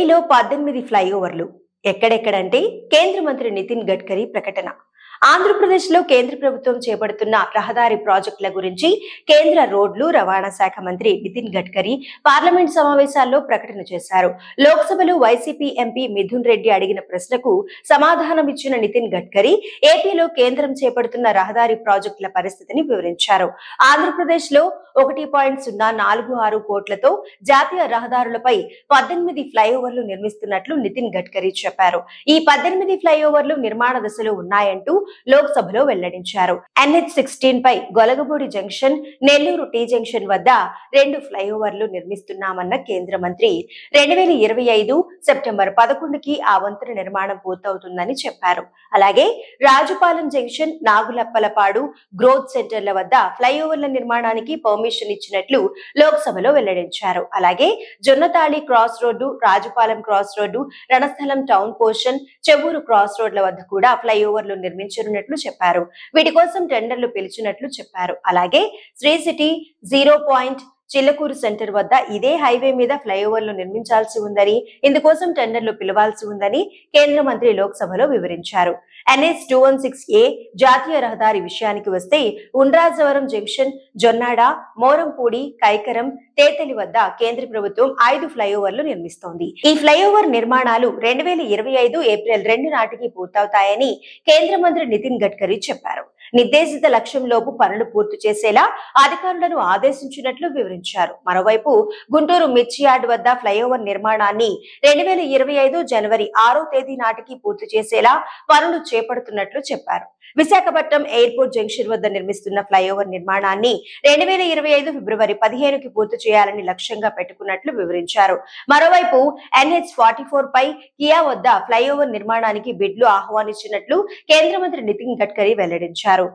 ఏపీలో 18 ఫ్లైఓవర్లు ఎక్కడెక్కడంటే కేంద్ర మంత్రి నితిన్ గడ్కరీ ప్రకటన. ఆంధ్రప్రదేశ్లో కేంద్ర ప్రభుత్వం చేపడుతున్న రహదారి ప్రాజెక్టుల గురించి కేంద్ర రోడ్లు రవాణా శాఖ మంత్రి నితిన్ గడ్కరీ పార్లమెంట్ సమావేశాల్లో ప్రకటన చేశారు. లోక్సభలో వైసీపీ ఎంపీ మిథున్ రెడ్డి అడిగిన ప్రశ్నకు సమాధానమిచ్చిన నితిన్ గడ్కరీ ఏపీలో కేంద్రం చేపడుతున్న రహదారి ప్రాజెక్టుల పరిస్థితిని వివరించారు. ఆంధ్రప్రదేశ్లో 1.046 కోట్లతో జాతీయ రహదారులపై 18 ఫ్లైఓవర్లు నిర్మిస్తున్నట్లు నితిన్ గడ్కరీ చెప్పారు. ఈ 18 ఫ్లైఓవర్లు నిర్మాణ దశలో ఉన్నాయంటూ లోక్సభలో వెల్లడించారు. NH-16 పై గొలగపూడి జంక్షన్, నెల్లూరు టీ జంక్షన్ వద్ద 2 ఫ్లైఓవర్లు నిర్మిస్తున్నామన్న కేంద్ర మంత్రి 2025 సెప్టెంబర్ 11కి ఆ వంతెన నిర్మాణం పూర్తవుతుందని చెప్పారు. అలాగే రాజుపాలెం జంక్షన్, నాగులప్పలపాడు గ్రోత్ సెంటర్ల వద్ద ఫ్లైఓవర్ల నిర్మాణానికి పర్మిషన్ ఇచ్చినట్లు లోక్సభలో వెల్లడించారు. అలాగే Jonnathali cross road, Rajupalem cross road, Ranasthalam town portion, Chevuru cross రోడ్ల వద్ద కూడా ఫ్లైఓవర్లు నిర్మించనున్నట్లు చెప్పారు. వీటి కోసం టెండర్లు పిలిచినట్లు చెప్పారు. అలాగే శ్రీ సిటీ 0. చిల్లకూరు సెంటర్ వద్ద ఇదే హైవే మీద ఫ్లైఓవర్లు నిర్మించాల్సి ఉందని, ఇందుకోసం టెండర్లు పిలవాల్సి ఉందని కేంద్ర మంత్రి లోక్సభలో వివరించారు. NH-216A జాతీయ రహదారి విషయానికి వస్తే ఉండ్రాజవరం జంక్షన్, జొన్నాడ, మోరంపూడి, కైకరం, తేతలి వద్ద కేంద్ర ప్రభుత్వం 5 ఫ్లైఓవర్లు నిర్మిస్తోంది. ఈ ఫ్లైఓవర్ నిర్మాణాలు 2025 ఏప్రిల్ 2 నాటికి పూర్తవుతాయని కేంద్ర మంత్రి నితిన్ గడ్కరీ చెప్పారు. నిర్దేశిత లక్ష్యంలోపు పనులు పూర్తి చేసేలా అధికారులను ఆదేశించినట్లు వివరించారు. మరోవైపు గుంటూరు మిర్చియార్డ్ వద్ద ఫ్లైఓవర్ నిర్మాణాన్ని 2025 జనవరి 6వ తేదీ నాటికి పూర్తి చేసేలా పనులు చేపడుతున్నట్లు చెప్పారు. విశాఖపట్నం ఎయిర్పోర్ట్ జంక్షన్ వద్ద నిర్మిస్తున్న ఫ్లైఓవర్ నిర్మాణాన్ని 2025 ఫిబ్రవరి 15కి పూర్తి చేయాలని లక్ష్యంగా పెట్టుకున్నట్లు వివరించారు. మరోవైపు NH-44 పై కియా వద్ద ఫ్లైఓవర్ నిర్మాణానికి బిడ్లు ఆహ్వానించినట్లు కేంద్ర మంత్రి నితిన్ గడ్కరీ వెల్లడించారు.